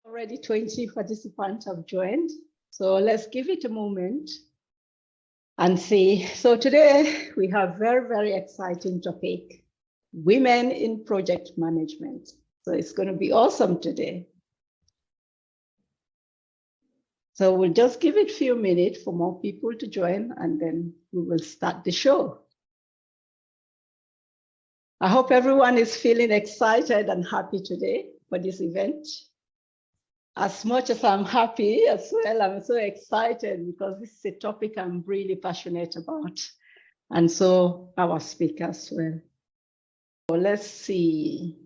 Already 20 participants have joined, so let's give it a moment and see. So today we have very exciting topic, women in project management. So it's going to be awesome today. So we'll just give it a few minutes for more people to join, and then we will start the show. I hope everyone is feeling excited and happy today for this event. As much as I'm happy as well, I'm so excited because this is a topic I'm really passionate about. And so our speaker as well. So let's see.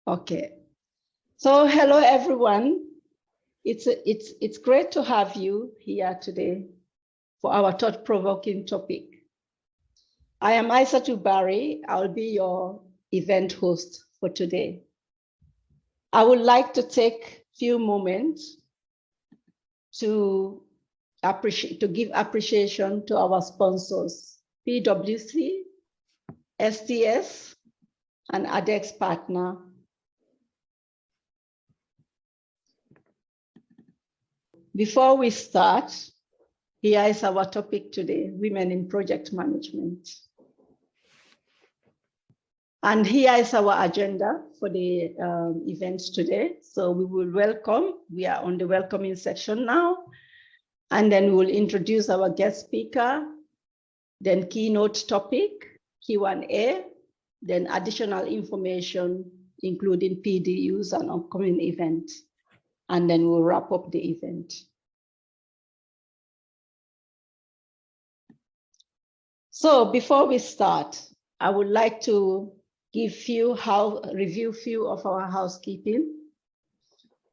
Okay. So hello, everyone. It's great to have you here today for our thought-provoking topic. I am Aissatou Barry. I'll be your event host for today. I would like to take a few moments to give appreciation to our sponsors, PwC, STS, and ADEX partner. Before we start, here is our topic today, women in project management. And here is our agenda for the event today. So we will we are on the welcoming section now, and then we'll introduce our guest speaker, then keynote topic, Q&A, then additional information, including PDUs and upcoming events, and then we'll wrap up the event. So before we start, I would like to review few of our housekeeping.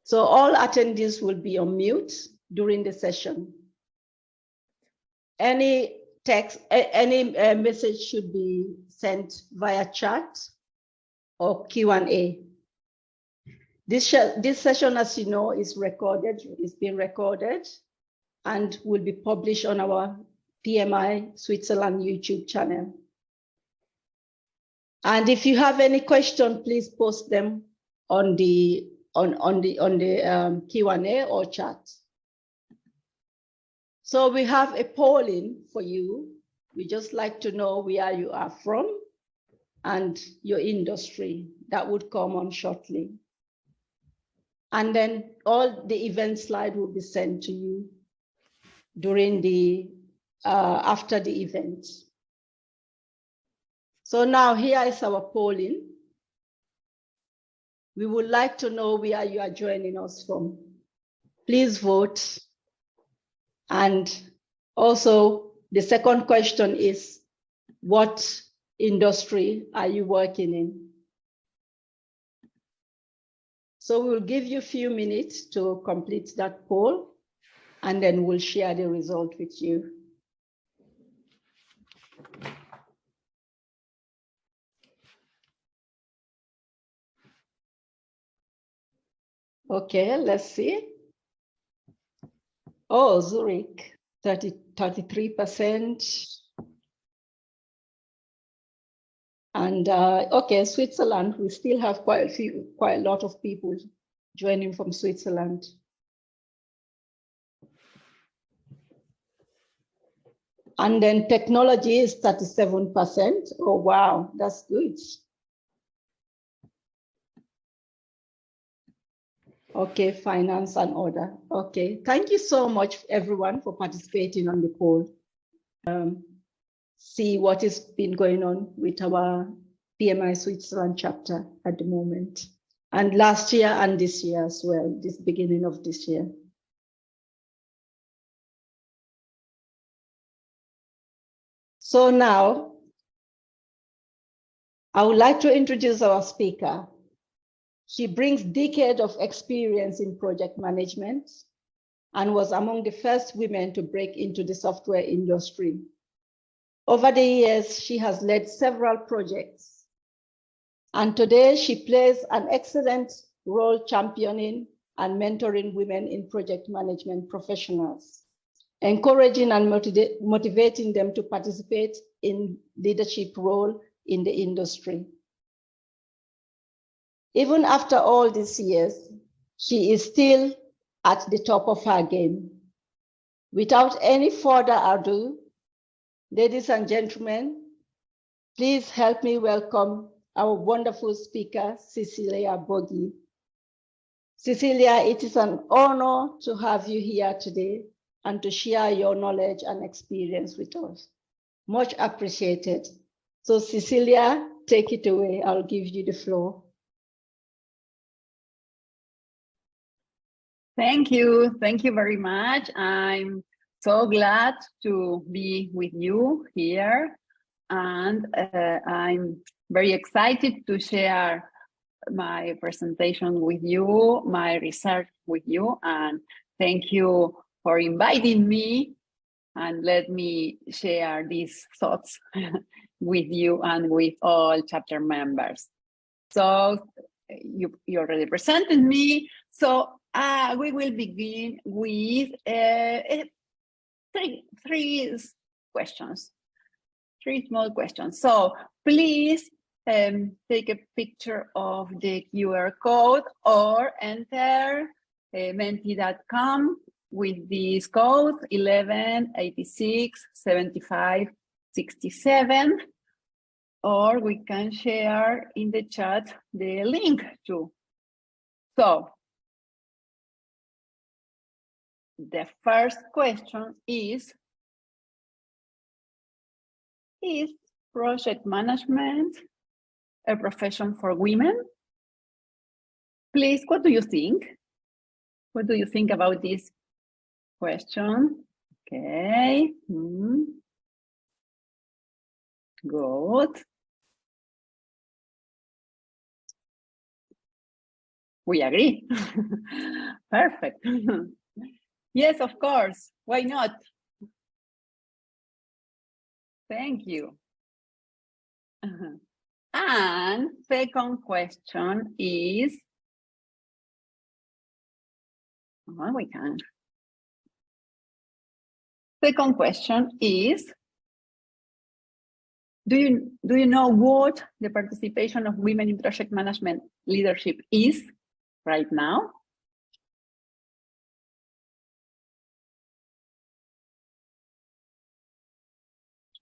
So all attendees will be on mute during the session. Any text, any message should be sent via chat or Q&A. This session, as you know, is recorded, it's being recorded and will be published on our PMI Switzerland YouTube channel. And if you have any question, please post them on the Q&A or chat. So we have a polling for you. We just like to know where you are from and your industry. That would come on shortly. And then all the event slide will be sent to you during the after the event. So now here is our polling. We would like to know where you are joining us from. Please vote. And also the second question is, what industry are you working in? So we'll give you a few minutes to complete that poll, and then we'll share the result with you. Okay, let's see. Oh, Zurich, 33%. And okay, Switzerland, we still have quite a lot of people joining from Switzerland. And then technology is 37%. Oh, wow, that's good. Okay, finance and order. Okay, thank you so much, everyone, for participating on the poll. See what has been going on with our PMI Switzerland chapter at the moment. And last year and this year as well, this beginning of this year. So now, I would like to introduce our speaker. She brings decades of experience in project management and was among the first women to break into the software industry. Over the years, she has led several projects. And today she plays an excellent role championing and mentoring women in project management professionals, encouraging and motivating them to participate in leadership role in the industry. Even after all these years, she is still at the top of her game. Without any further ado, ladies and gentlemen, please help me welcome our wonderful speaker, Cecilia Bogi. Cecilia, it is an honor to have you here today and to share your knowledge and experience with us. Much appreciated. So Cecilia, take it away. I'll give you the floor. Thank you. Thank you very much. I'm so glad to be with you here. And I'm very excited to share my presentation with you, my research with you. And thank you for inviting me. And let me share these thoughts with you and with all chapter members. So you already presented me. So we will begin with three questions, three small questions. So please take a picture of the QR code or enter menti.com with this code 11867567, or we can share in the chat the link too. So the first question is project management a profession for women? Please, what do you think? What do you think about this question? Okay. Good. We agree. Perfect. Yes, of course. Why not? Thank you. And second question is, we can. Second question is, do you know what the participation of women in project management leadership is right now?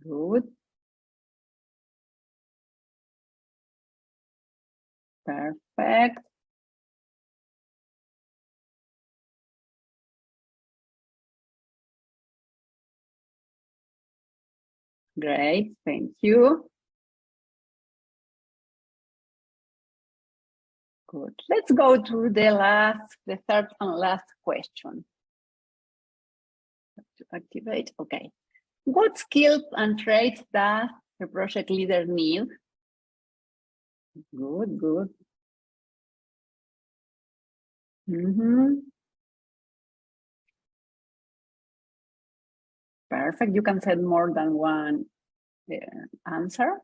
Good. Perfect. Great, thank you. Good. Let's go to the third and last question. To activate, okay. What skills and traits does the project leader need? Good, good. Perfect, you can set more than one answer.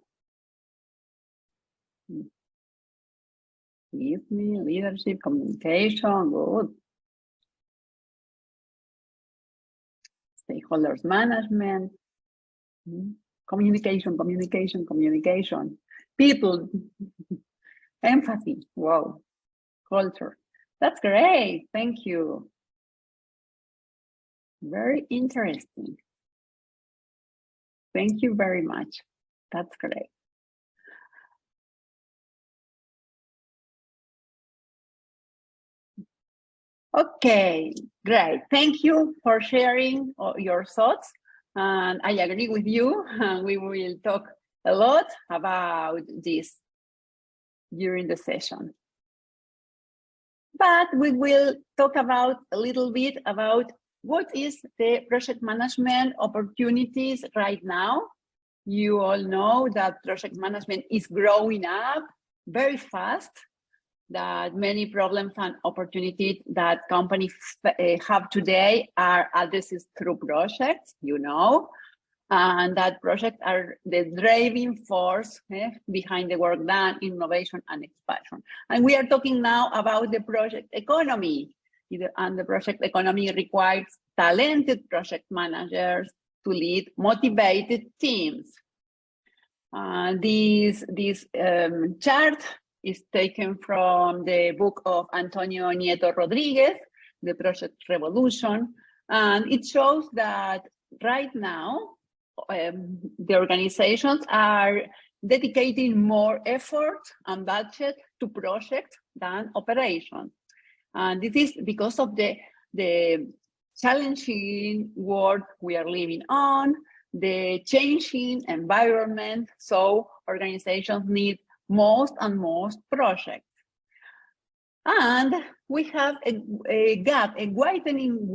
Listening, leadership, communication, good. Stakeholders management, communication, communication, communication. People, empathy, wow, culture. That's great, thank you. Very interesting. Thank you very much. That's great. Okay, great. Thank you for sharing your thoughts. And I agree with you. And we will talk a lot about this during the session. But we will talk about a little bit about what is the project management opportunities right now. You all know that project management is growing up very fast, that many problems and opportunities that companies have today are addressed through projects, you know, and that projects are the driving force behind the work done, innovation and expansion. And we are talking now about the project economy, and the project economy requires talented project managers to lead motivated teams. This chart is taken from the book of Antonio Nieto Rodriguez, The Project Revolution. And it shows that right now, the organizations are dedicating more effort and budget to projects than operations. And this is because of the challenging world we are living on, the changing environment, so organizations need most and most projects. And we have a gap, a widening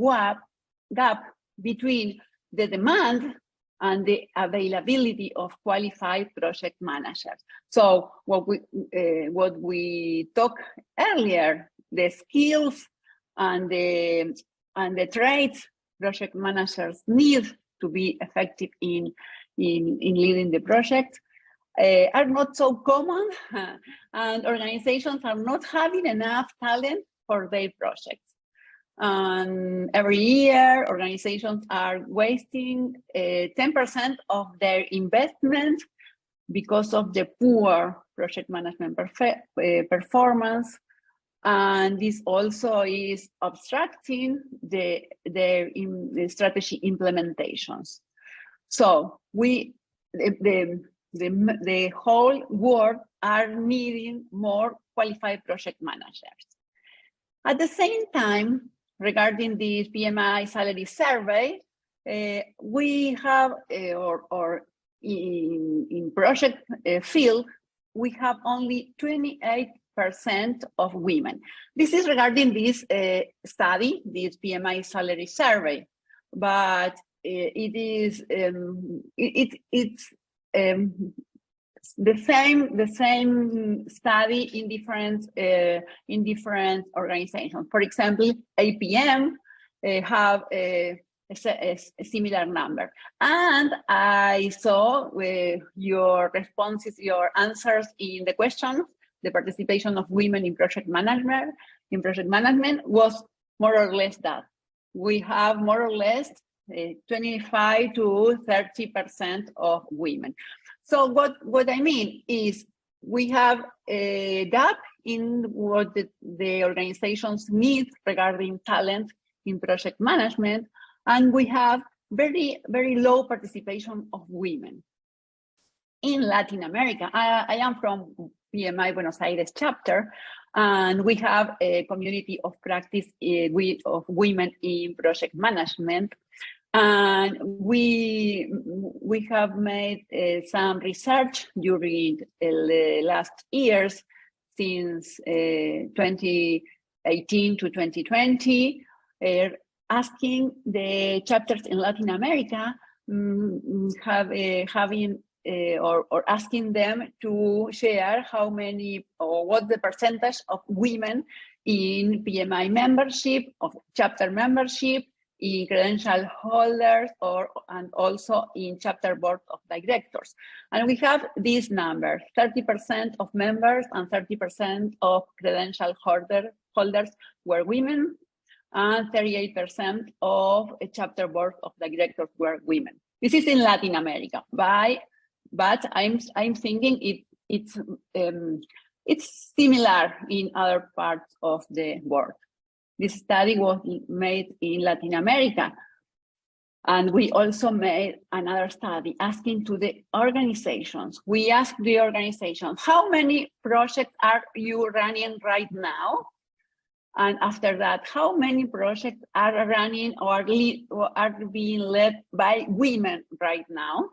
gap between the demand and the availability of qualified project managers. So what we talked earlier, the skills and the traits project managers need to be effective in leading the project are not so common, and organizations are not having enough talent for their projects. And every year, organizations are wasting 10% of their investment because of the poor project management performance. And this also is obstructing their strategy implementations. So the whole world are needing more qualified project managers. At the same time, regarding the PMI salary survey, we have, in project field, we have only 28% of women. This is regarding this study, this PMI salary survey, but it is it's the same study in different organizations. For example, APM have a similar number. And I saw your responses, your answers in the questions. The participation of women in project management was more or less that. We have more or less 25 to 30% of women. So what I mean is we have a gap in what the organizations need regarding talent in project management, and we have very, very low participation of women. In Latin America, I am from PMI Buenos Aires chapter, and we have a community of practice of women in project management. And we have made some research during the last years, since 2018 to 2020, asking the chapters in Latin America, asking them to share how many or what the percentage of women in PMI membership, of chapter membership, in credential holders, and also in chapter board of directors. And we have these numbers: 30% of members and 30% of credential holders were women, and 38% of a chapter board of directors were women. This is in Latin America, but I'm thinking it's similar in other parts of the world. This study was made in Latin America. And we also made another study asking to the organizations. We asked the organizations, how many projects are you running right now? And after that, how many projects are running or are being led by women right now?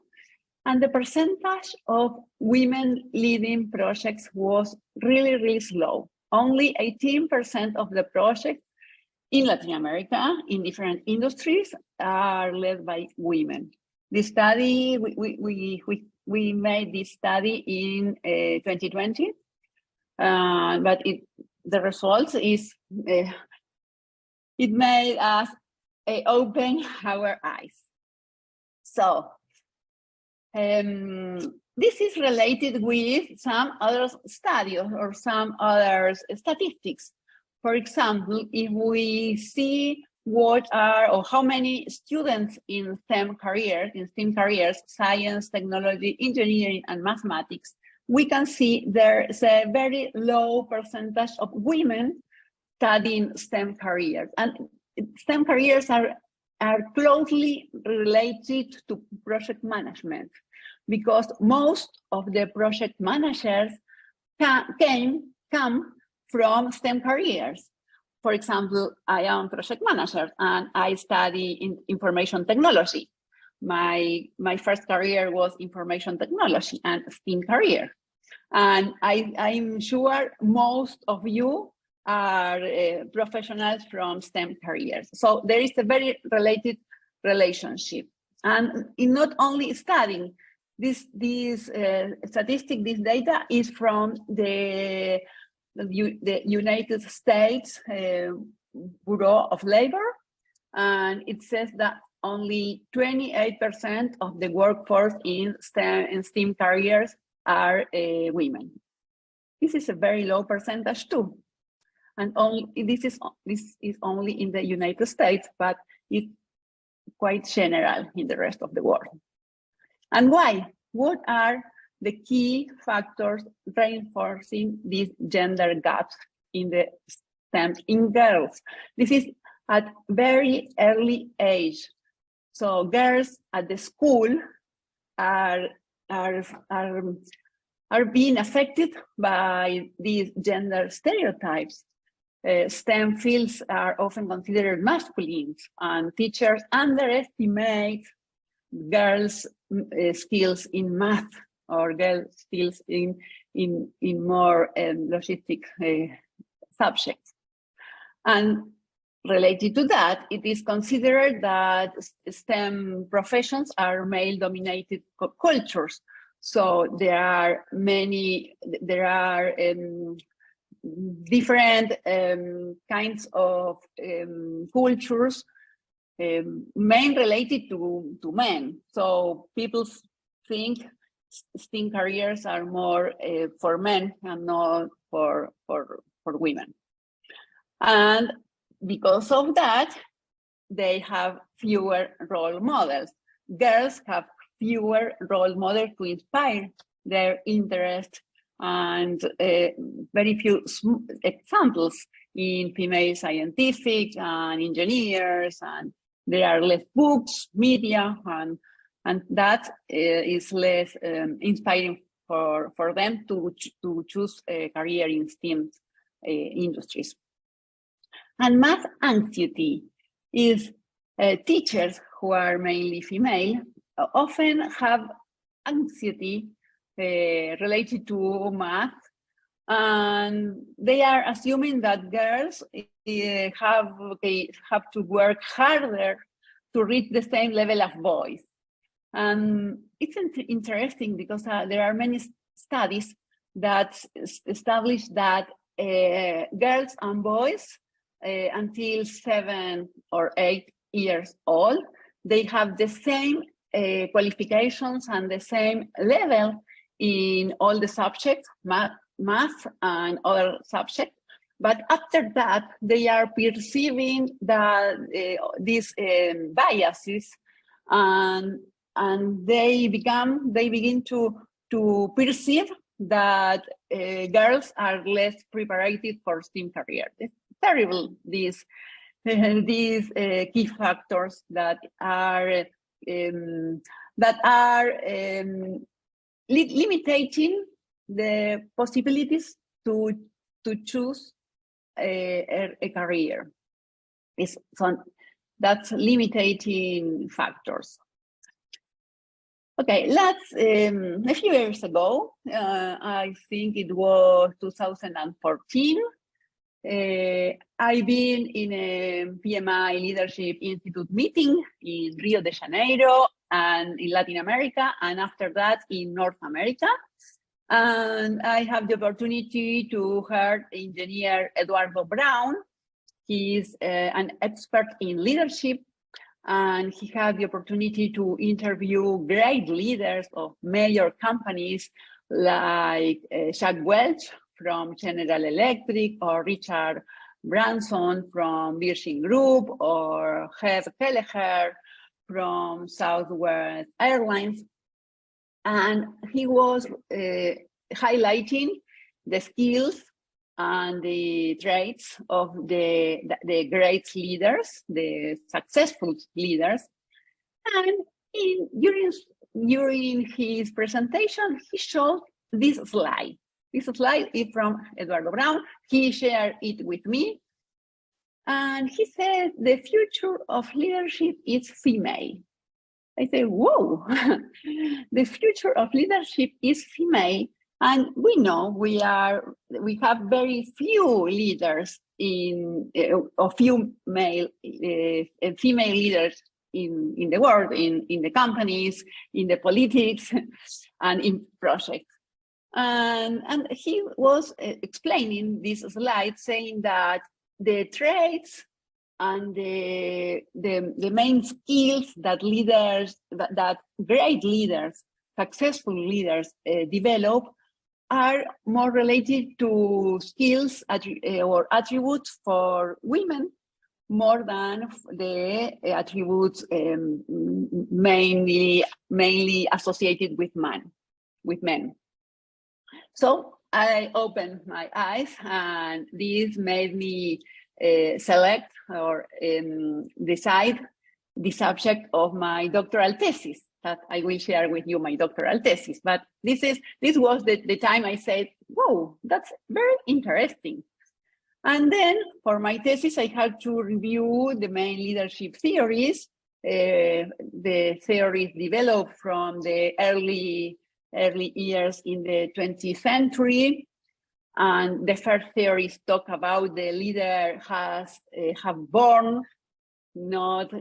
And the percentage of women leading projects was really, really slow. Only 18% of the projects in Latin America, in different industries, are led by women. This study, we made this study in 2020, but the results is, it made us open our eyes. So, this is related with some other studies or some other statistics. For example, if we see what are or how many students in STEM careers, science, technology, engineering, and mathematics, we can see there's a very low percentage of women studying STEM careers. And STEM careers are closely related to project management, because most of the project managers come from STEM careers. For example, I am project manager and I study in information technology. My first career was information technology and STEM career. And I'm sure most of you are professionals from STEM careers. So there is a very related relationship. And in not only studying, this statistic, this data is from the United States Bureau of Labor, and it says that only 28% of the workforce in STEM careers are women. This is a very low percentage too, and this is only in the United States, but it's quite general in the rest of the world. And why? What are the key factors reinforcing these gender gaps in the STEM in girls? This is at very early age. So girls at the school are being affected by these gender stereotypes. STEM fields are often considered masculine, and teachers underestimate girls' skills in math or girls' skills in more logistic subjects. And related to that, it is considered that STEM professions are male-dominated cultures. So there are different kinds of cultures, men related to men. So people think STEM careers are more for men and not for women. And because of that, they have fewer role models. Girls have fewer role models to inspire their interest, and very few examples in female scientific and engineers, and there are less books, media, and that is less inspiring for them to choose a career in STEM industries. And math anxiety is teachers who are mainly female often have anxiety related to math, and they are assuming that girls have to work harder to reach the same level of boys. And it's interesting because there are many studies that establish that girls and boys until 7 or 8 years old, they have the same qualifications and the same level in all the subjects, math and other subjects. But after that, they are perceiving that these biases, and they begin to perceive that girls are less prepared for STEM career. It's terrible, these key factors that are limiting the possibilities to choose a career. That's limiting factors. Okay, a few years ago, I think it was 2014, I've been in a PMI Leadership Institute meeting in Rio de Janeiro and in Latin America, and after that in North America. And I have the opportunity to hear engineer Eduardo Brown. He's an expert in leadership, and he had the opportunity to interview great leaders of major companies like Jack Welch from General Electric, or Richard Branson from Virgin Group, or Heath Kelleher from Southwest Airlines. And he was highlighting the skills and the traits of the great leaders, the successful leaders. And during his presentation, he showed this slide. This slide is from Eduardo Brown. He shared it with me. And he said, the future of leadership is female. I said, whoa, the future of leadership is female. And we know we have very few leaders or few female leaders in the world, in the companies, in the politics, and in projects. And he was explaining this slide, saying that the traits and the main skills that leaders, that great leaders, successful leaders develop are more related to skills or attributes for women more than the attributes mainly associated with men. So I opened my eyes, and this made me select or decide the subject of my doctoral thesis, that I will share with you my doctoral thesis. But this was the time I said, whoa, that's very interesting. And then for my thesis, I had to review the main leadership theories, the theories developed from the early years in the 20th century. And the first theories talk about the leader have born, not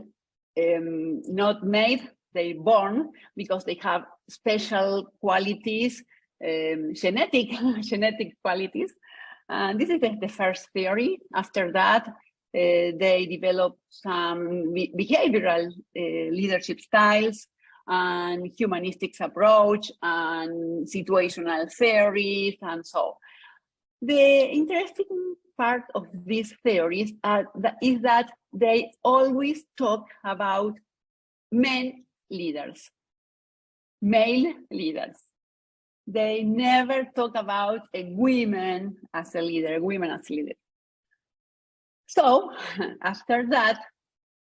made, they born, because they have special qualities, genetic qualities. And this is the first theory. After that, they developed some behavioral leadership styles and humanistic approach and situational theories and so on. The interesting part of these theories is that they always talk about men leaders, male leaders. They never talk about a woman as a leader, So after that,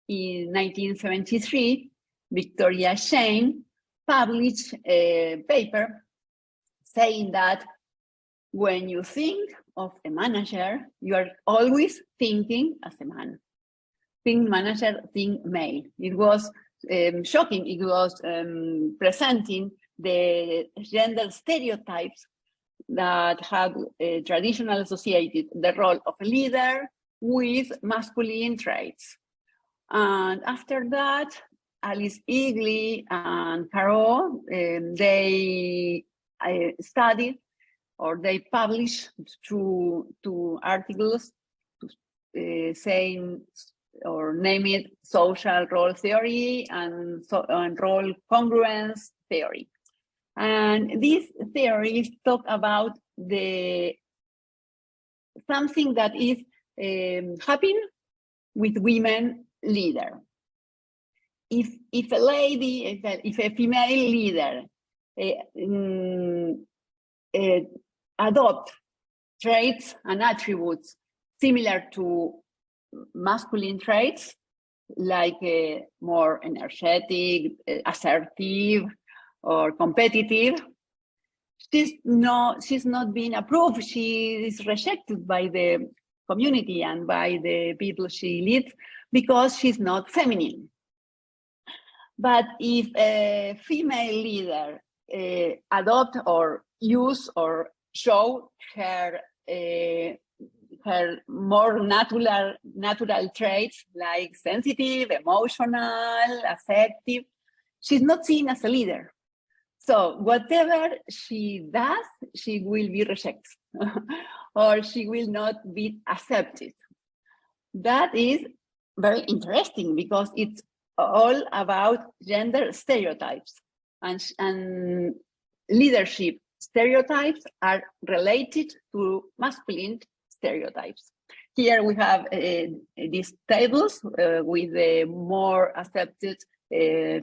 in 1973, Victoria Shane published a paper saying that when you think of a manager, you are always thinking as a man. Think manager, think male. It was shocking. It was presenting the gender stereotypes that had traditionally associated the role of a leader with masculine traits. And after that, Alice Eagley and Carol, they studied, or they published two articles saying or name it social role theory and role congruence theory. And these theories talk about something that is happening with women leader. If a lady, if a female leader adopt traits and attributes similar to masculine traits, like more energetic, assertive, or competitive, she's not being approved. She is rejected by the community and by the people she leads because she's not feminine. But if a female leader adopt or use or show her more natural traits like sensitive, emotional, affective, she's not seen as a leader. So whatever she does, she will be rejected or she will not be accepted. That is very interesting because it's all about gender stereotypes, and leadership stereotypes are related to masculine stereotypes. Here we have these tables with the more accepted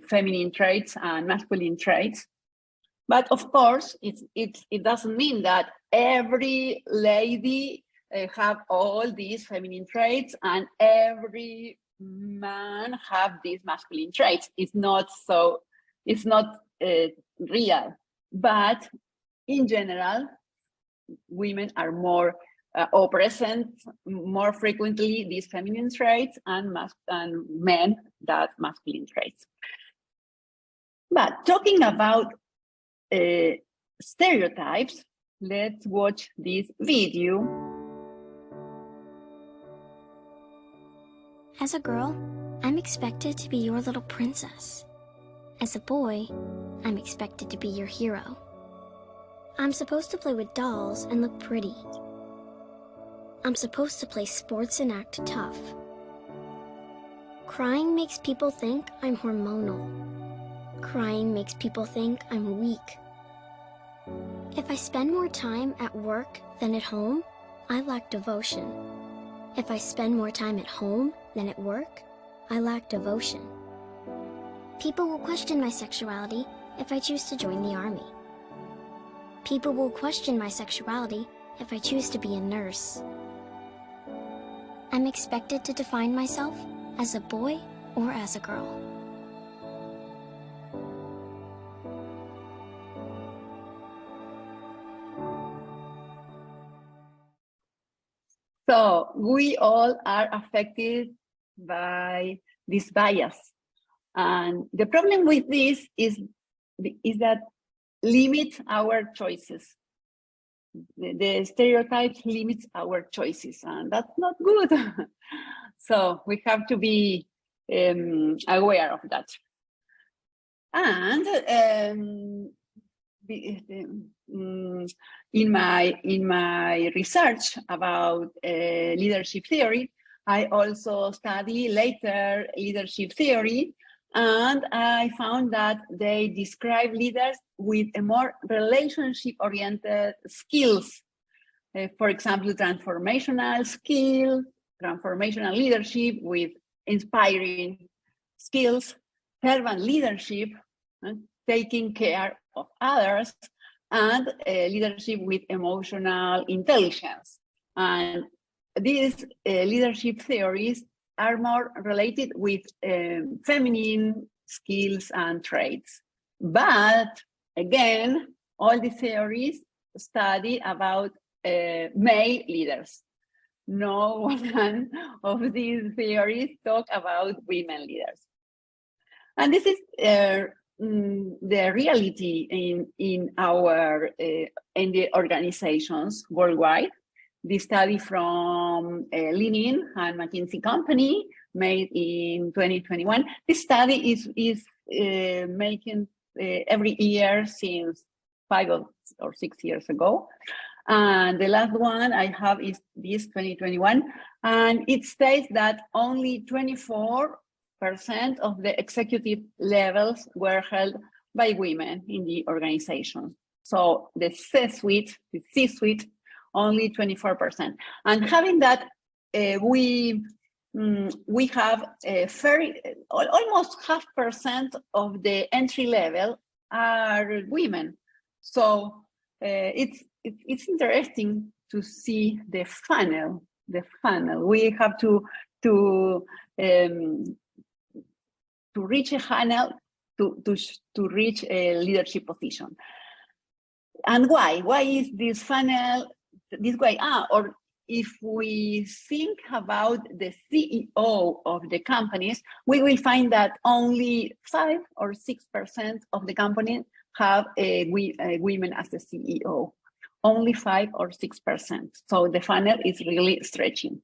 feminine traits and masculine traits. But of course, it doesn't mean that every lady have all these feminine traits and every man have these masculine traits. It's not so, it's not real. But in general, women are more or present more frequently these feminine traits and men that masculine traits. But talking about stereotypes, let's watch this video. As a girl, I'm expected to be your little princess. As a boy, I'm expected to be your hero. I'm supposed to play with dolls and look pretty. I'm supposed to play sports and act tough. Crying makes people think I'm hormonal. Crying makes people think I'm weak. If I spend more time at work than at home, I lack devotion. If I spend more time at home than at work, I lack devotion. People will question my sexuality if I choose to join the army. People will question my sexuality if I choose to be a nurse. I'm expected to define myself as a boy or as a girl. So we all are affected by this bias. And the problem with this is that limit our choices. The stereotypes limits our choices, and that's not good. So we have to be aware of that. And in my research about leadership theory, I also study later leadership theory, and I found that they describe leaders with a more relationship-oriented skills. For example, transformational skill, transformational leadership with inspiring skills, servant leadership, taking care of others, and leadership with emotional intelligence. And these leadership theories are more related with feminine skills and traits. But again, all the theories study about male leaders. No one of these theories talk about women leaders. And this is the reality in our in the organizations worldwide. The study from Lenin and McKinsey Company made in 2021. This study is making every year since 5 or 6 years ago. And the last one I have is this 2021. And it states that only 24% of the executive levels were held by women in the organization. So the C-suite, only 24%. And having that, we have almost 0.5% of the entry level are women. So it's interesting to see the funnel. We have to reach a funnel to reach a leadership position. And why? Why is this funnel this way? Or if we think about the CEO of the companies, we will find that only 5 or 6% of the companies have women as the CEO. Only 5 or 6%. So the funnel is really stretching.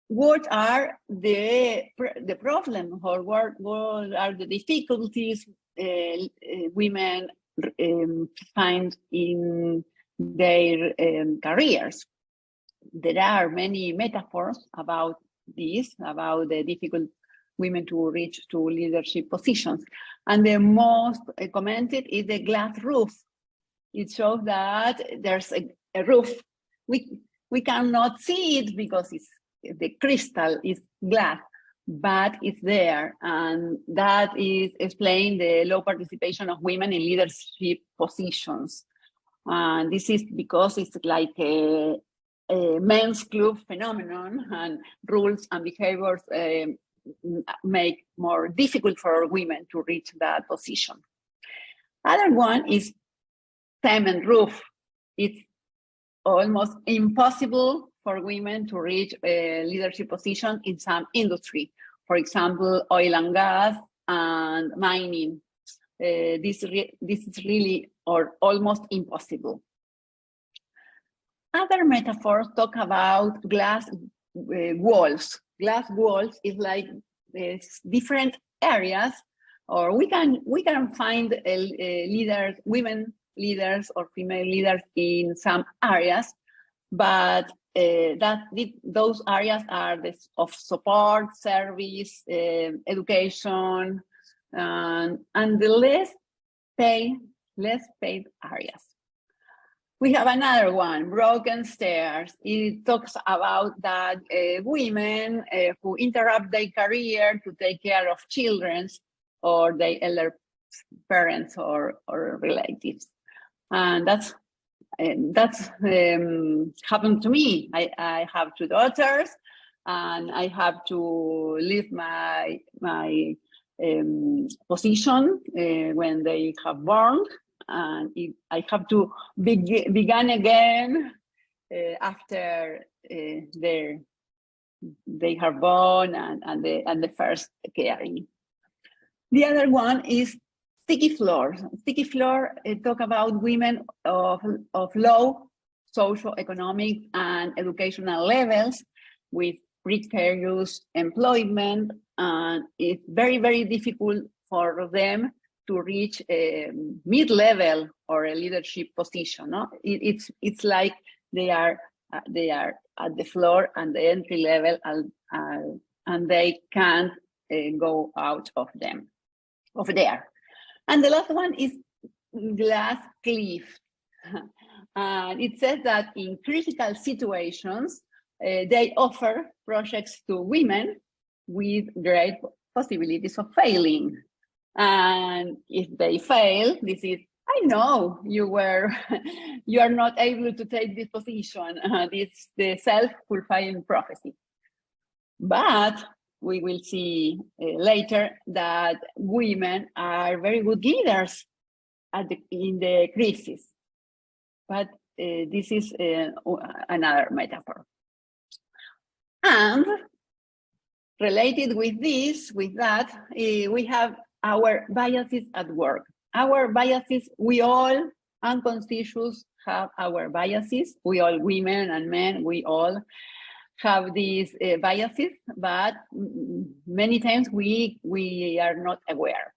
What are the problem, or what are the difficulties women find in their careers? There are many metaphors about this, about the difficult women to reach to leadership positions. And the most commented is the glass roof. It shows that there's a roof. We cannot see it because the crystal is glass, but it's there, and that is explain the low participation of women in leadership positions. And this is because it's like a men's club phenomenon, and rules and behaviors make more difficult for women to reach that position. Other one is payment roof. It's almost impossible for women to reach a leadership position in some industry. For example, oil and gas and mining. This is really or almost impossible. Other metaphors talk about glass walls. Glass walls is like different areas, or we can find leaders, women leaders or female leaders in some areas, but those areas are of support, service, education, and the less paid areas. We have another one, broken stairs. It talks about that women who interrupt their career to take care of children or their elder parents or relatives. And that's happened to me. I have 2 daughters, and I have to leave my position when they have born, and I have to begin again after they are born and the first caring. The other one is sticky floor. Sticky floor talk about women of low socioeconomic and educational levels with precarious employment, and it's very, very difficult for them to reach a mid-level or a leadership position. No? It's like they are at the floor and the entry level, and they can't go out of there. And the last one is glass cliff. And it says that in critical situations, they offer projects to women with great possibilities of failing. And if they fail, this is, I know you are not able to take this position. It's the self-fulfilling prophecy. But we will see later that women are very good leaders in the crisis. But this is another metaphor. And related with that, we have our biases at work. Our biases, we all unconscious have our biases. We all, women and men, we all have these biases, but many times we are not aware.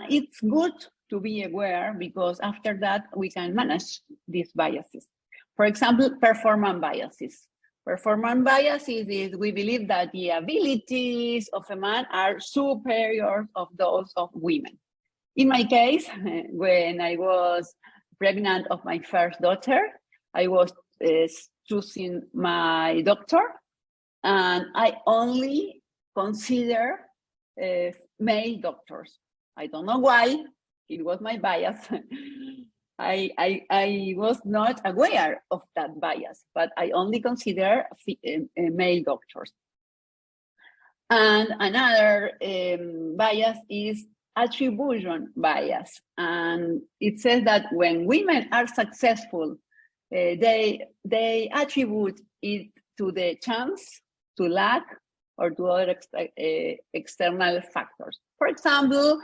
It's good to be aware, because after that we can manage these biases. For example, performance biases. Performance biases is we believe that the abilities of a man are superior of those of women. In my case, when I was pregnant of my first daughter, I was choosing my doctor, and I only consider male doctors. I don't know why, it was my bias. I was not aware of that bias, but I only consider male doctors. And another bias is attribution bias. And it says that when women are successful, they attribute it to the chance, to luck, or to other external factors. For example,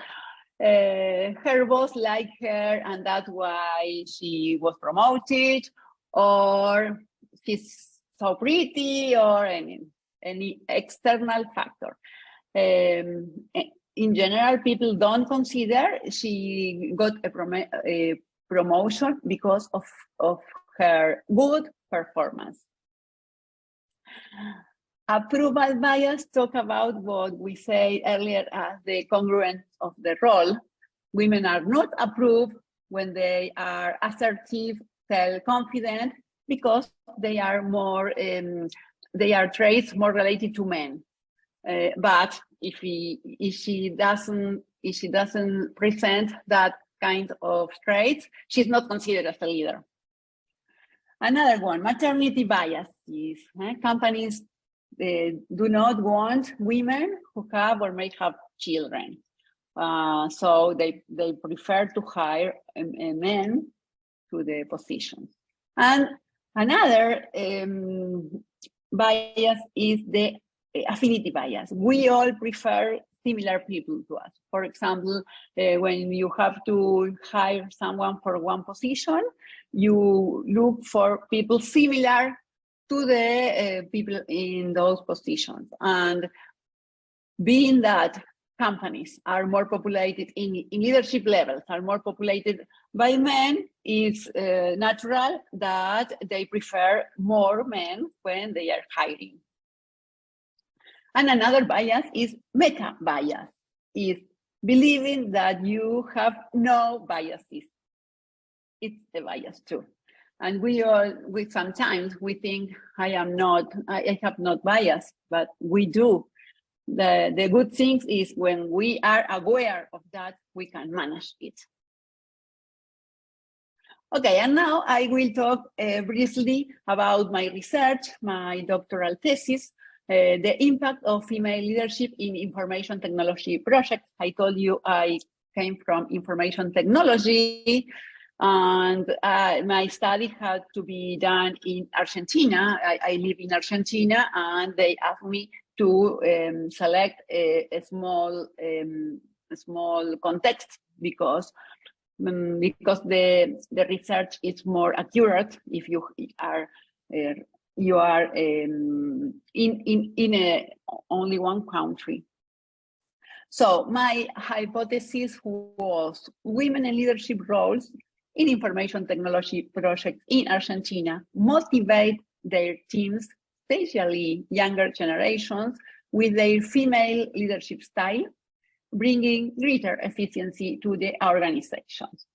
her boss liked her and that's why she was promoted, or she's so pretty, or any external factor. In general, people don't consider she got a promotion because of her good performance. Approval bias talk about what we said earlier as the congruence of the role. Women are not approved when they are assertive, self-confident, because they are more, they are traits more related to men. But if she doesn't present that kind of traits, she's not considered as a leader. Another one, maternity biases. Companies do not want women who have or may have children. So they prefer to hire men to the positions. And another bias is the affinity bias. We all prefer similar people to us. For example, when you have to hire someone for one position, you look for people similar to the people in those positions. And being that companies are more populated in leadership levels, are more populated by men, it's natural that they prefer more men when they are hiring. And another bias is meta bias, is believing that you have no biases. It's a bias too. And we sometimes we think I have not bias, but we do. The good thing is when we are aware of that, we can manage it. Okay, and now I will talk briefly about my research, my doctoral thesis, the impact of female leadership in information technology projects. I told you I came from information technology, and my study had to be done in Argentina. I live in Argentina, and they asked me to select a small context because the research is more accurate if you are in only one country. So my hypothesis was women in leadership roles in information technology projects in Argentina motivate their teams, especially younger generations, with their female leadership style, bringing greater efficiency to the organizations.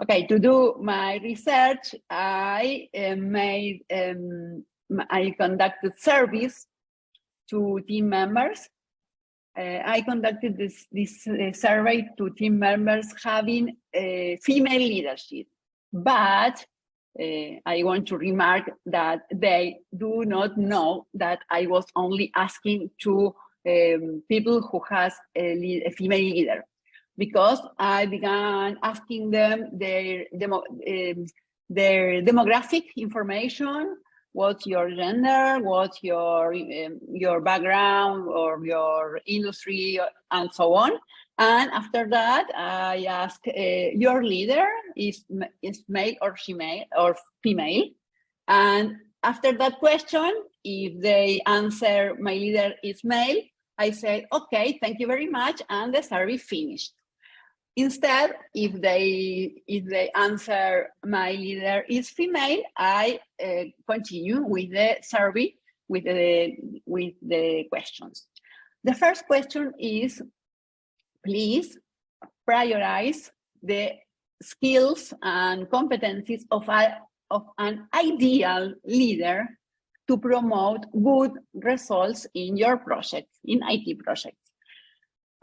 Okay, to do my research, I conducted surveys to team members. I conducted this survey to team members having female leadership, but I want to remark that they do not know that I was only asking to people who has a female leader, because I began asking them their demographic information. What's your gender? What's your background or your industry, and so on. And after that, I ask your leader is male or female. And after that question, if they answer my leader is male, I say, okay, thank you very much, and the survey finished. Instead, if they answer my leader is female, I continue with the survey with the questions. The first question is, please prioritize the skills and competencies of an ideal leader to promote good results in your projects, in IT projects.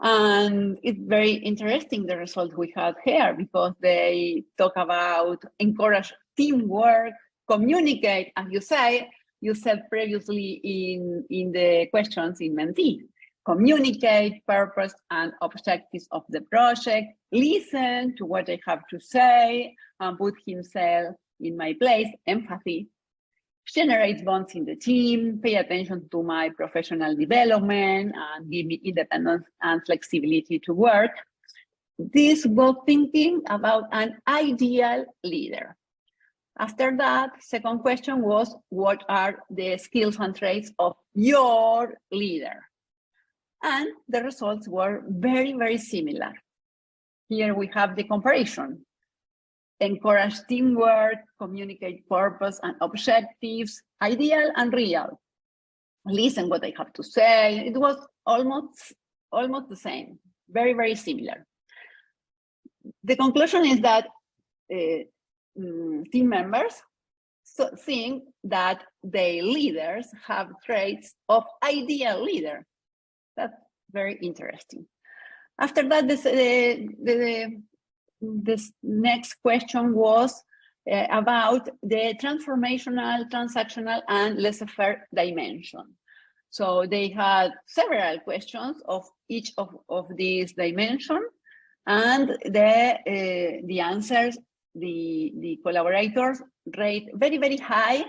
And it's very interesting, the result we had here, because they talk about encourage teamwork, communicate, as you said previously in the questions in Mentee, communicate purpose and objectives of the project, listen to what I have to say, and put himself in my place, empathy, generate bonds in the team, pay attention to my professional development, and give me independence and flexibility to work. This was thinking about an ideal leader. After that, second question was, what are the skills and traits of your leader? And the results were very, very similar. Here we have the comparison. Encourage teamwork, communicate purpose and objectives, ideal and real. Listen what I have to say. It was almost the same, very, very similar. The conclusion is that team members think that their leaders have traits of ideal leader, That's very interesting. After that, this next question was about the transformational, transactional, and laissez-faire dimension. So they had several questions of each of these dimensions, and the answers, the collaborators rate very, very high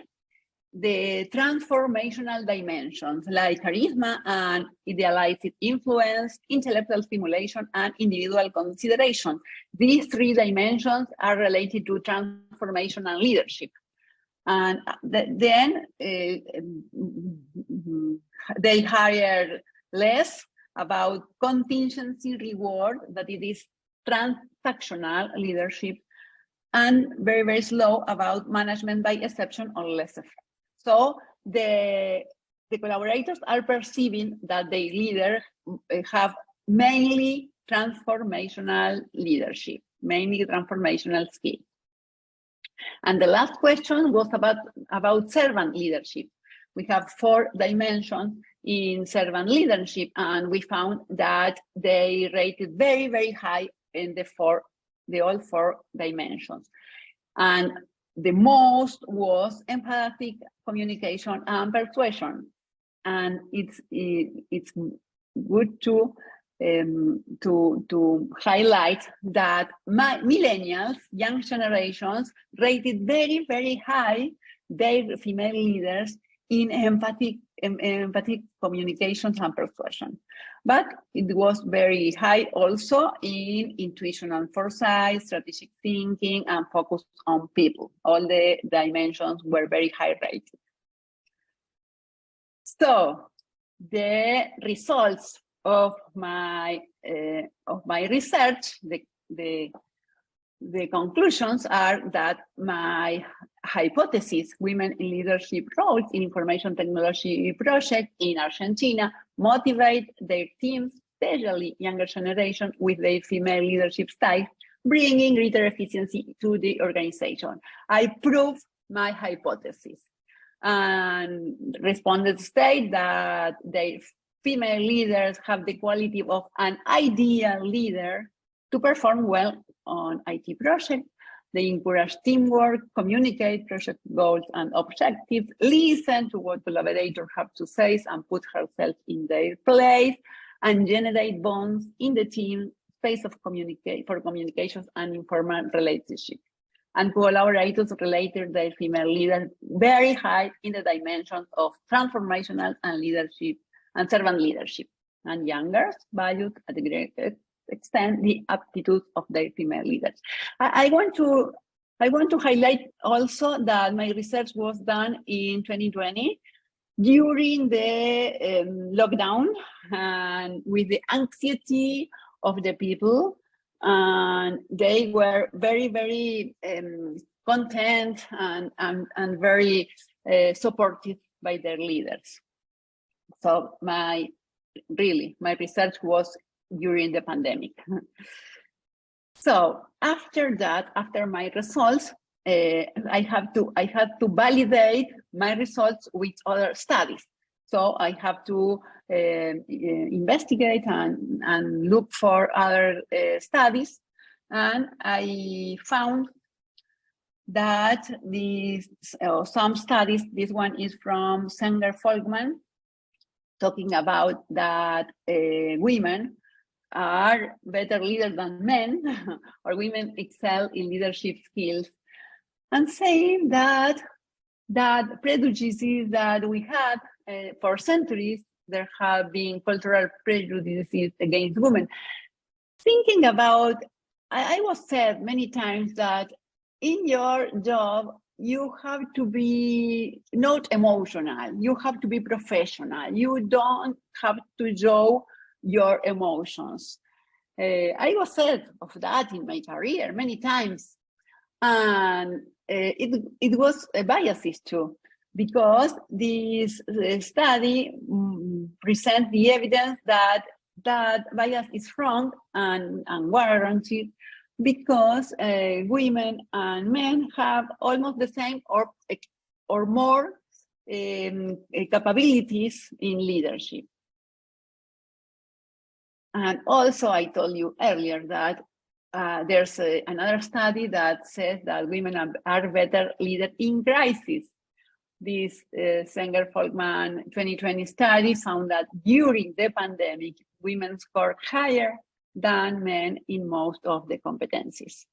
the transformational dimensions like charisma and idealized influence, intellectual stimulation, and individual consideration. These three dimensions are related to transformational leadership. And then they hire less about contingency reward, that it is transactional leadership, and very, very slow about management by exception or laissez-faire. So the collaborators are perceiving that the leaders have mainly transformational leadership, mainly transformational skills. And the last question was about servant leadership. We have 4 dimensions in servant leadership, and we found that they rated very, very high in all 4 dimensions. And the most was empathic communication and persuasion. And it's good to highlight that millennials, young generations, rated very, very high their female leaders in empathic communications and persuasion. But it was very high also in intuition and foresight, strategic thinking, and focus on people. All the dimensions were very high rated. So the results of my research, the conclusions are that my hypothesis, women in leadership roles in information technology projects in Argentina, motivate their teams, especially younger generation, with their female leadership style, bringing greater efficiency to the organization. I proved my hypothesis, and respondents state that their female leaders have the quality of an ideal leader to perform well on IT projects. They encourage teamwork, communicate project goals and objectives, listen to what collaborators have to say and put herself in their place, and generate bonds in the team, space of for communications and informal relationships. And collaborators related their female leaders very high in the dimensions of transformational and leadership and servant leadership. And younger valued at a greater extent the aptitudes of their female leaders. I want to highlight also that my research was done in 2020 during the lockdown, and with the anxiety of the people, and they were very, very content and very supported by their leaders. So my research was during the pandemic. So after that, after my results, I had to validate my results with other studies. So I have to investigate and look for other studies, and I found that some studies. This one is from Sanger-Folkman, talking about that women are better leaders than men, or women excel in leadership skills, and saying that prejudices that we had for centuries, there have been cultural prejudices against women. Thinking about, I was said many times that in your job, you have to be not emotional, you have to be professional, you don't have to show your emotions. I was said of that in my career many times, and it was a bias too, because this study presents the evidence that bias is wrong and warranted, because women and men have almost the same or more capabilities in leadership. And also, I told you earlier that there's another study that says that women are better leaders in crisis. This Sanger-Folkman 2020 study found that during the pandemic, women scored higher than men in most of the competencies.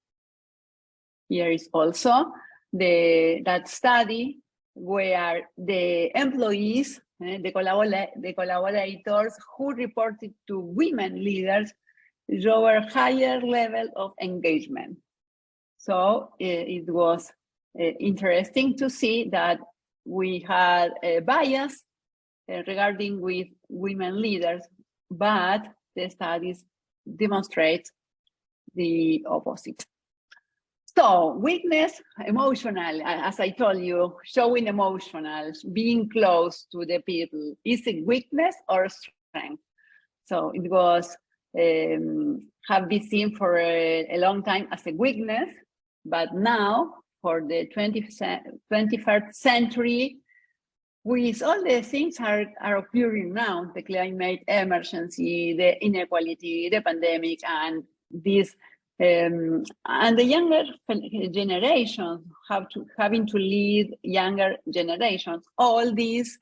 Here is also that study where the employees, the collaborators who reported to women leaders show a higher level of engagement. So it was interesting to see that we had a bias regarding with women leaders, but the studies demonstrate the opposite. So weakness, emotional, as I told you, showing emotional, being close to the people, is it weakness or strength? So it was, have been seen for a long time as a weakness, but now for the 21st century, with all the things are occurring now, the climate emergency, the inequality, the pandemic, and this, and the younger generations having to lead younger generations. All these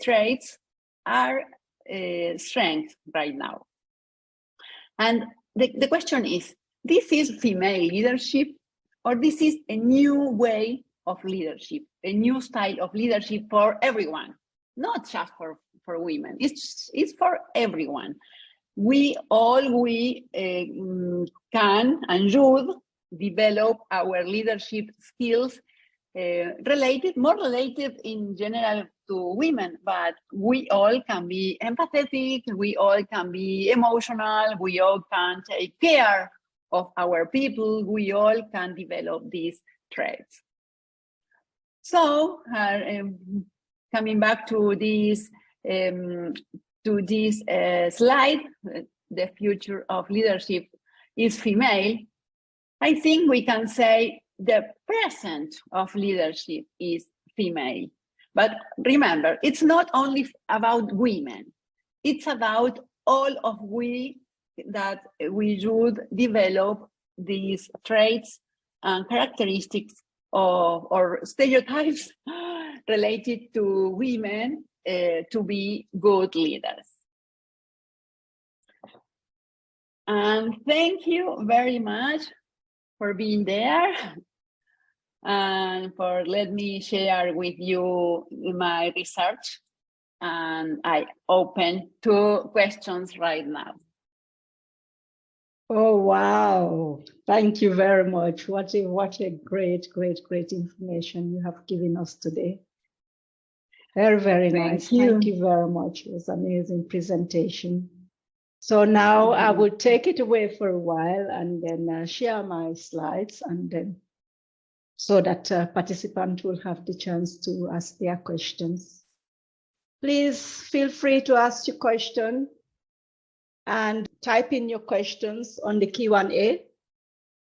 traits are strengths right now. And the question is, this is female leadership, or this is a new way of leadership, a new style of leadership for everyone, not just for women, it's for everyone. We can and should develop our leadership skills more related in general to women, but we all can be empathetic, we all can be emotional, we all can take care of our people, we all can develop these traits. So coming back to this slide, the future of leadership is female. I think we can say the present of leadership is female. But remember, it's not only about women. It's about all of we that we should develop these traits and characteristics or stereotypes related to women to be good leaders. And thank you very much for being there and for letting me share with you my research. And I open to questions right now. Oh, wow. Thank you very much. What a great information you have given us today. Very, very nice. Thank you very much. It was an amazing presentation. So now I will take it away for a while and then share my slides, and then so that participants will have the chance to ask their questions. Please feel free to ask your question and type in your questions on the Q&A.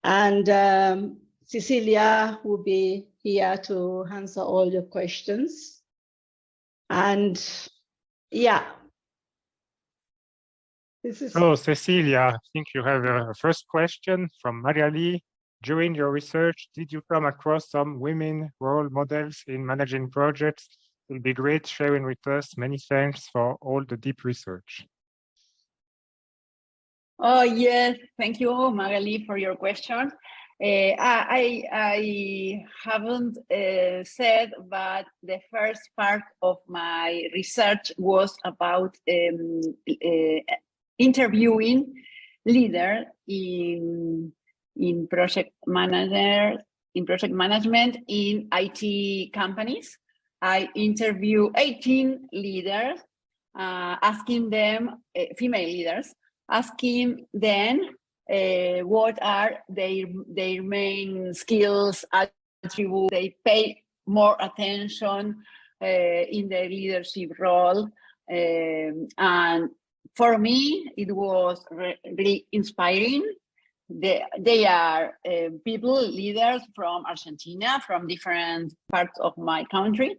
And Cecilia will be here to answer all your questions. And yeah. So Cecilia, I think you have a first question from Maria Lee. During your research, did you come across some women role models in managing projects? It will be great sharing with us. Many thanks for all the deep research. Oh, yes. Thank you, Magali, for your question. I haven't said, but the first part of my research was about interviewing leaders in project management in IT companies. I interviewed 18 leaders, asking them, female leaders, asking them what are their main skills, attributes, they pay more attention in their leadership role. And for me, it was really inspiring. They are people, leaders from Argentina, from different parts of my country.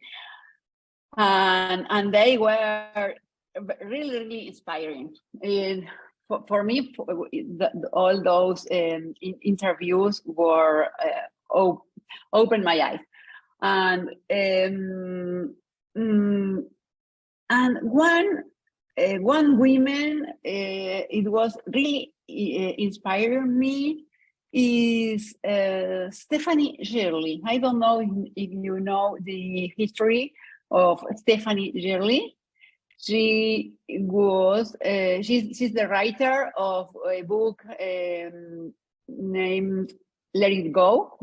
And they were really inspiring. for me, all those interviews were opened my eyes, and one woman it was really inspiring me is Stephanie Gerli. I don't know if you know the history of Stephanie Gerli. She was she's the writer of a book named Let It Go,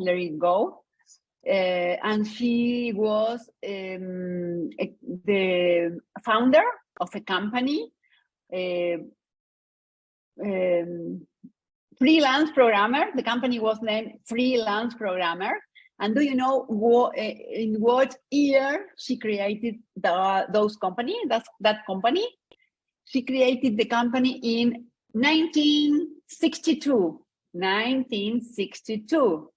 and she was the founder of a company, freelance programmer. The company was named Freelance Programmer. And do you know in what year she created that company? She created the company in 1962. 1962.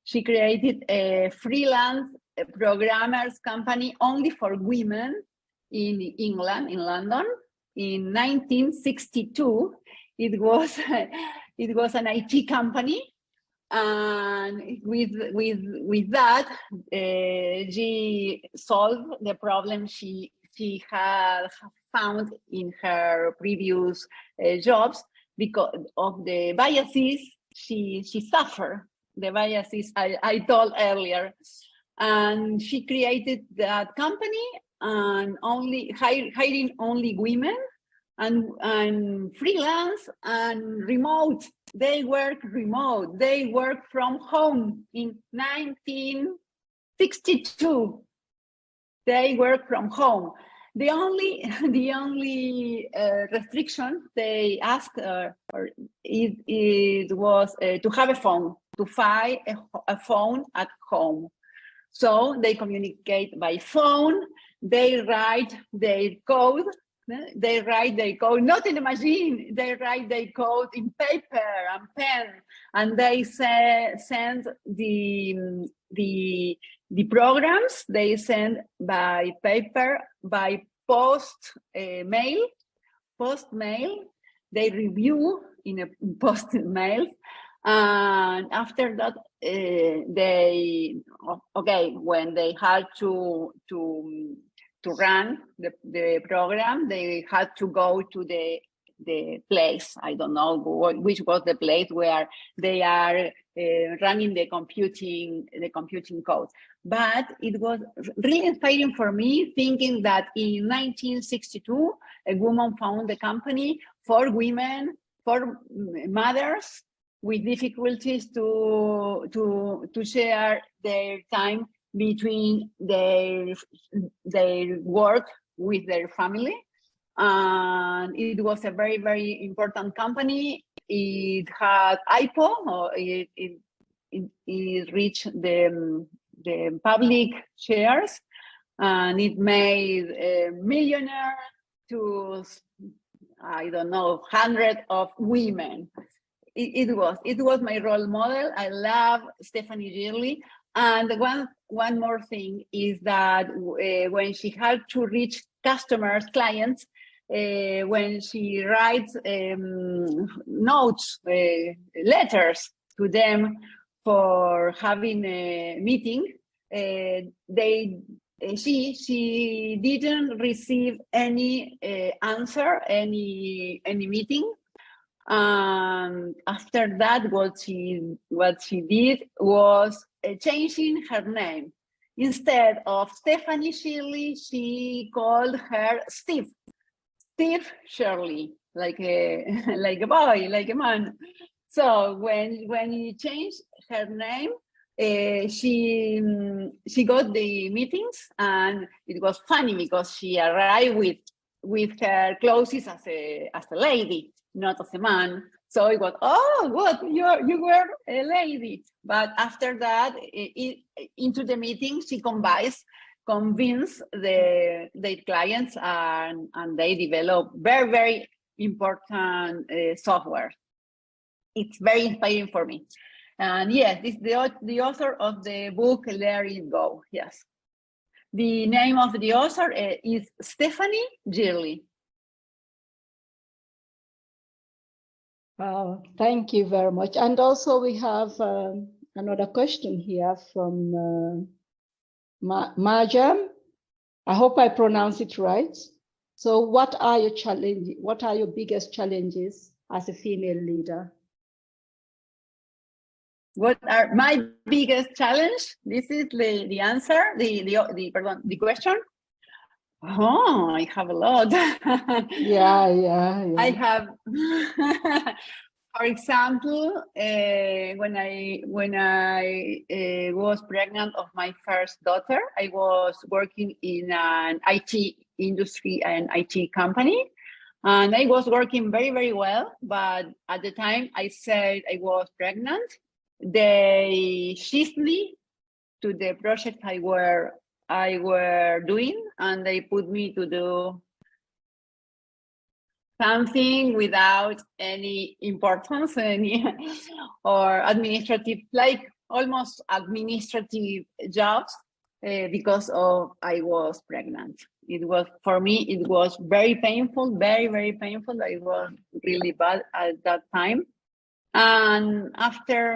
She created a freelance programmers company only for women in England, in London. In 1962, it was an IT company. And with that, she solved the problem she had found in her previous jobs because of the biases she suffered, the biases I told earlier. And she created that company and hiring only women and freelance and remote. They work remote. They work from home in 1962. They work from home. The only restriction they asked it was to have a phone, to find a phone at home. So they communicate by phone. They write their code. They write their code not in a machine. They write their code in paper and pen, and they send the programs. They send by paper, by post mail. They review in a post mail, and after that, when they had to run the program, they had to go to the place. I don't know which was the place where they are running the computing code. But it was really inspiring for me, thinking that in 1962, a woman found a company for women, for mothers with difficulties to share their time between their work with their family. And it was a very, very important company. It had IPO, or it reached the public shares, and it made a millionaire to, I don't know, hundreds of women. It was my role model. I love Stephanie Gerli. And one more thing is that when she had to reach customers, clients, when she writes notes, letters to them for having a meeting, she didn't receive any answer, any meeting. After that, what she did was changing her name. Instead of Stephanie Shirley, she called her Steve Shirley, like a boy, like a man. So when he changed her name, she got the meetings, and it was funny because she arrived with her clothes as a lady, not as a man. So it was, oh, what, you were a lady. But after that, into the meeting, she convinced the clients, and they develop very, very important software. It's very inspiring for me. And yes, this is the author of the book, Let It Go. Yes. The name of the author is Stephanie Gerli. Thank you very much. And also we have another question here from Marjam. I hope I pronounce it right. So what are your challenges? What are your biggest challenges as a female leader? What are my biggest challenge? This is the answer, the question. Oh, I have a lot. Yeah. I have, for example, when I was pregnant of my first daughter, I was working in an IT industry and IT company, and I was working very, very well. But at the time I said I was pregnant, they shifted me to the project I were doing, and they put me to do something without any importance, or administrative, like almost administrative jobs, because of I was pregnant. It was, for me, it was very painful, very, very painful. I was really bad at that time. And after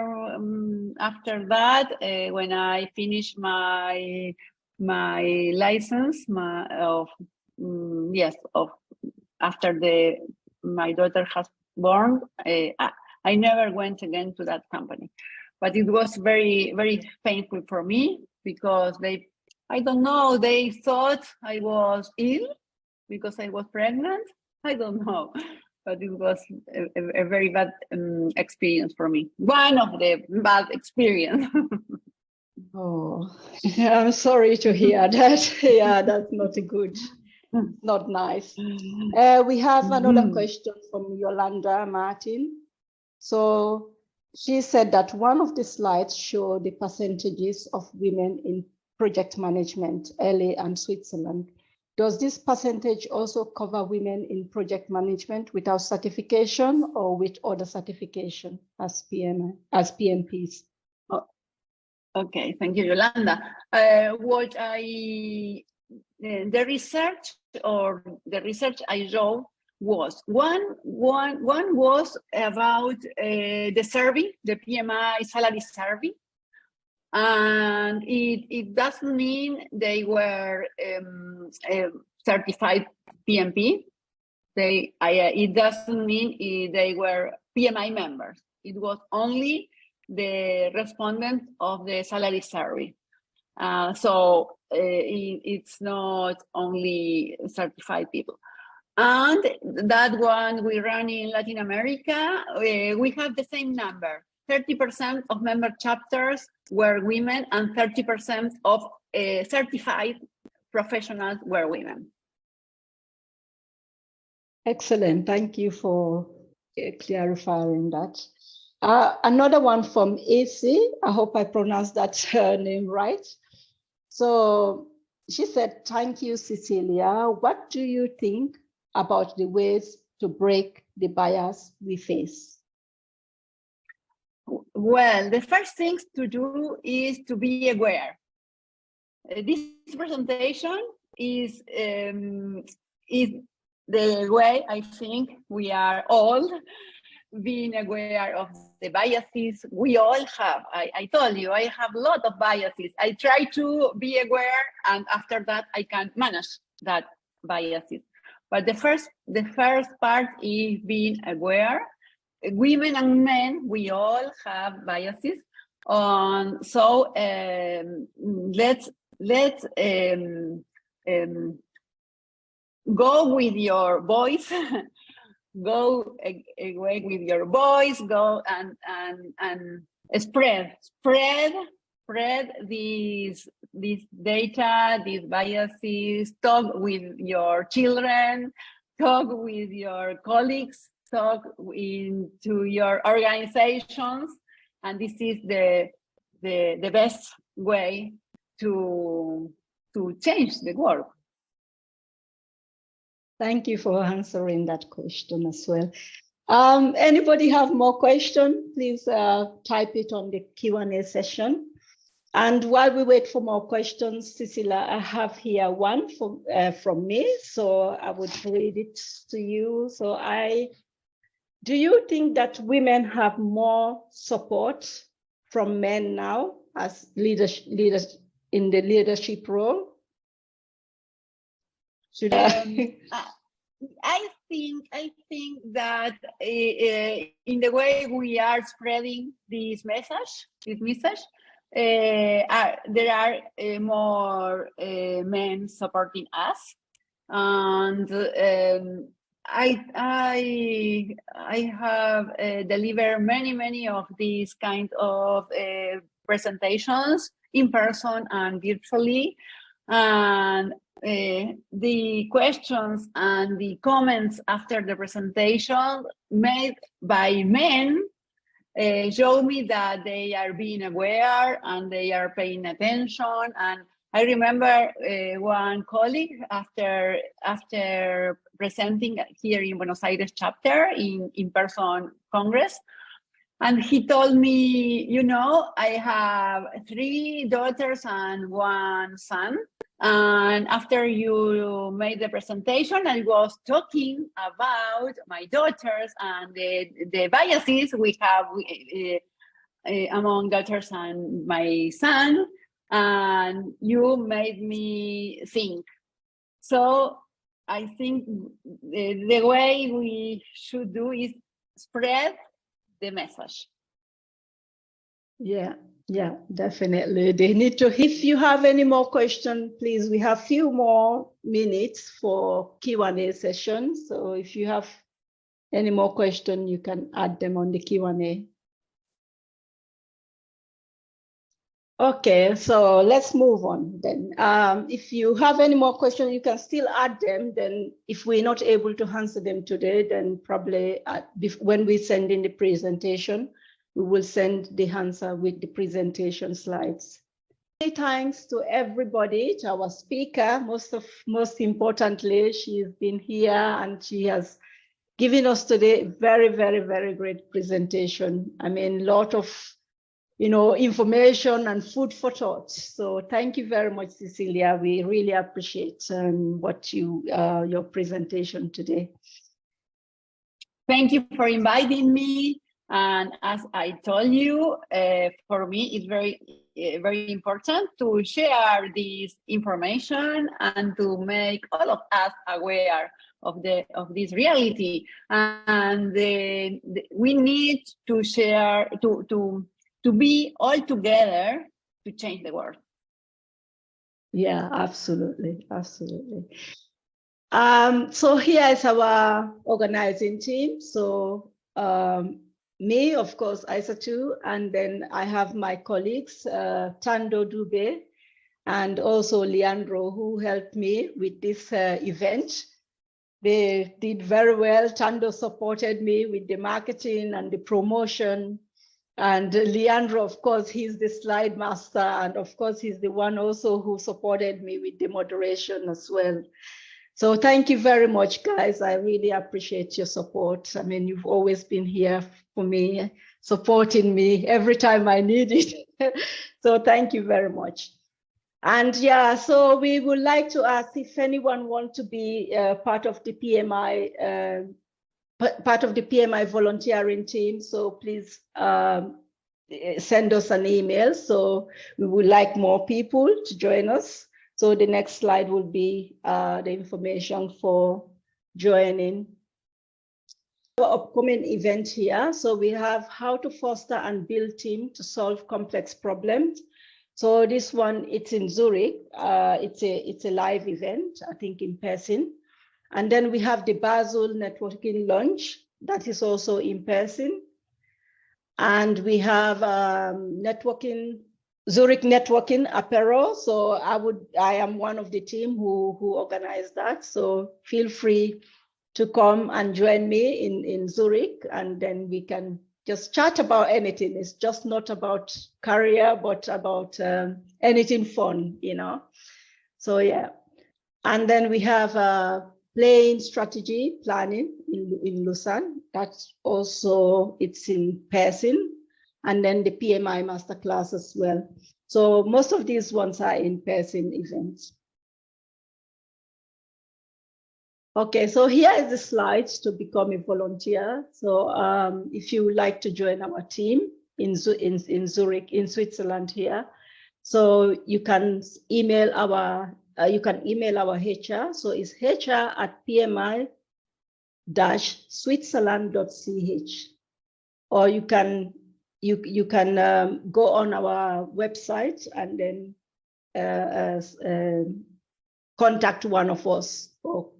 that, when I finished my license, after my daughter has born, I never went again to that company. But it was very, very painful for me, because I don't know, they thought I was ill because I was pregnant. I don't know, but it was a very bad experience for me. One of the bad experience. Oh, I'm sorry to hear that. Yeah, that's not good. Not nice. We have another question from Yolanda Martin. So she said that one of the slides show the percentages of women in project management, LA and Switzerland. Does this percentage also cover women in project management without certification or with other certification as PMPs? Oh, okay, thank you, Yolanda. The research I wrote was one was about the survey, the PMI salary survey, and it doesn't mean they were certified PMP. It doesn't mean they were PMI members. It was only the respondent of the salary survey. So it's not only certified people. And that one we run in Latin America, we have the same number. 30% of member chapters were women, and 30% of certified professionals were women. Excellent. Thank you for clarifying that. Another one from AC. I hope I pronounced that name right. So she said, thank you, Cecilia. What do you think about the ways to break the bias we face? Well, the first thing to do is to be aware. This presentation is the way I think we are all being aware of the biases we all have. I told you, I have a lot of biases. I try to be aware, and after that, I can manage that biases. But the first part is being aware. Women and men, we all have biases. So let's go with your voice. Go away with your voice. Go and spread these data, these biases. Talk with your children. Talk with your colleagues. Talk into your organizations, and this is the best way to change the world. Thank you for answering that question as well. Anybody have more questions? Please type it on the Q&A session. And while we wait for more questions, Cecilia, I have here one from me, so I would read it to you. So Do you think that women have more support from men now as leaders in the leadership role? Should I think that in the way we are spreading this message, there are more men supporting us, and I have delivered many of these kind of presentations in person and virtually, and the questions and the comments after the presentation made by men show me that they are being aware and they are paying attention. And I remember one colleague after presenting here in Buenos Aires chapter in-person Congress, and he told me, you know, I have 3 daughters and 1 son. And after you made the presentation, I was talking about my daughters and the biases we have among daughters and my son, and you made me think. So I think the way we should do is spread the message. Yeah, definitely. They need to, if you have any more questions, please, we have few more minutes for Q&A session. So if you have any more questions, you can add them on the Q&A. Okay, so let's move on then. If you have any more questions, you can still add them. Then if we're not able to answer them today, then probably when we send in the presentation, we will send the answer with the presentation slides. Thanks to everybody, to our speaker. Most importantly, she's been here and she has given us today very great presentation. I mean, a lot of information and food for thought. So thank you very much, Cecilia. We really appreciate your presentation today. Thank you for inviting me. And as I told you, for me, it's very important to share this information and to make all of us aware of this reality. And we need to share, to be all together to change the world. Yeah, absolutely. So here is our organizing team. So me, of course, Isa too, and then I have my colleagues, Tando Dube, and also Leandro, who helped me with this event. They did very well. Tando supported me with the marketing and the promotion. And Leandro, of course, he's the slide master. And of course, he's the one also who supported me with the moderation as well. So thank you very much, guys. I really appreciate your support. I mean, you've always been here for me, supporting me every time I need it. So thank you very much. And yeah, so we would like to ask if anyone wants to be part of the PMI volunteering team. So please send us an email. So we would like more people to join us. So the next slide will be the information for joining our upcoming event here. So we have how to foster and build team to solve complex problems. So this one, it's in Zurich. It's a live event, I think in person. And then we have the Basel networking lunch that is also in person. And we have Zurich networking apparel. So I am one of the team who organized that. So feel free to come and join me in Zurich, and then we can just chat about anything. It's just not about career, but about anything fun, So yeah. And then we have playing strategy planning in Lausanne. That's also, it's in person. And then the PMI masterclass as well. So most of these ones are in person events. Okay, so here is the slides to become a volunteer. So if you would like to join our team in Zurich, in Switzerland here, so you can email our HR. So it's hr@pmi-switzerland.ch, or you can go on our website and then contact one of us. Or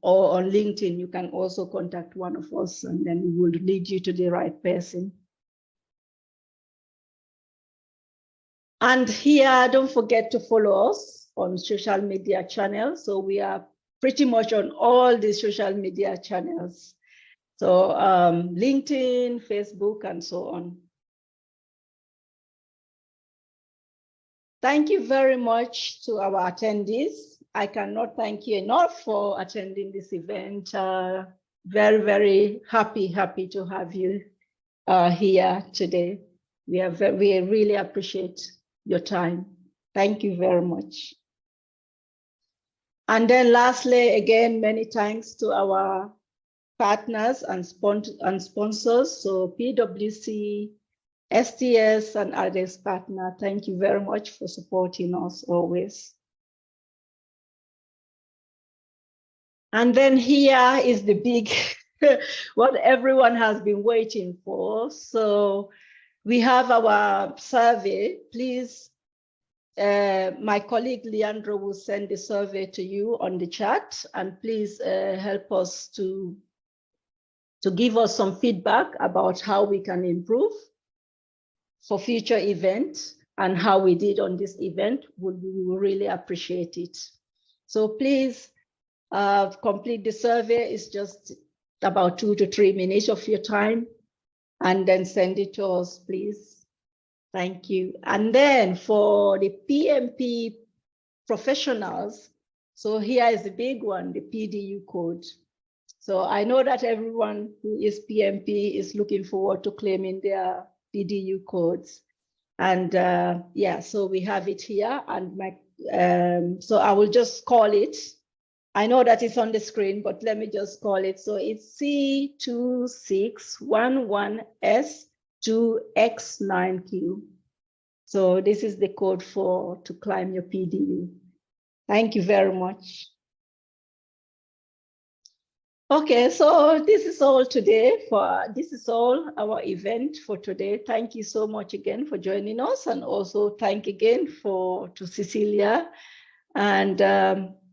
on LinkedIn, you can also contact one of us, and then we will lead you to the right person. And here, don't forget to follow us on social media channels. So we are pretty much on all the social media channels. So LinkedIn, Facebook, and so on. Thank you very much to our attendees. I cannot thank you enough for attending this event. Very, very happy to have you here today. We really appreciate your time. Thank you very much. And then lastly, again, many thanks to our partners and sponsors. So PwC, STS, and others partner. Thank you very much for supporting us always. And then here is the big, what everyone has been waiting for. So we have our survey. Please, my colleague Leandro will send the survey to you on the chat, and please help us to give us some feedback about how we can improve for future events and how we did on this event. We will really appreciate it. So please, complete the survey. It's just about 2 to 3 minutes of your time, and then send it to us, please. Thank you. And then for the PMP professionals, so here is the big one, the PDU code. So I know that everyone who is PMP is looking forward to claiming their PDU codes. And yeah, so we have it here, and so I will just call it. I know that it's on the screen, but let me just call it. So it's C2611S2X9Q. So this is the code to climb your PDU. Thank you very much. Okay, so this is all today this is all our event for today. Thank you so much again for joining us, and also thank again to Cecilia, and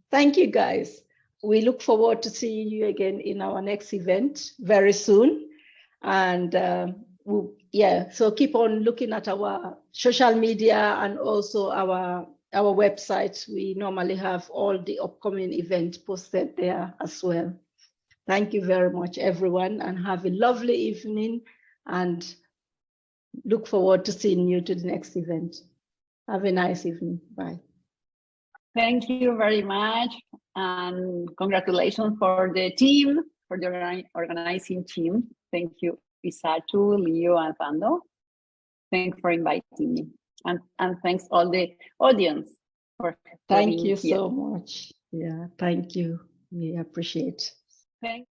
thank you guys. We look forward to seeing you again in our next event very soon. And so keep on looking at our social media and also our website. We normally have all the upcoming events posted there as well. Thank you very much, everyone, and have a lovely evening, and look forward to seeing you to the next event. Have a nice evening. Bye. Thank you very much, and congratulations for the team, for the organizing team. Thank you, Isatu, Leo, and Fando. Thanks for inviting me, and thanks all the audience for thank you so much. Yeah, thank you. We appreciate. Thank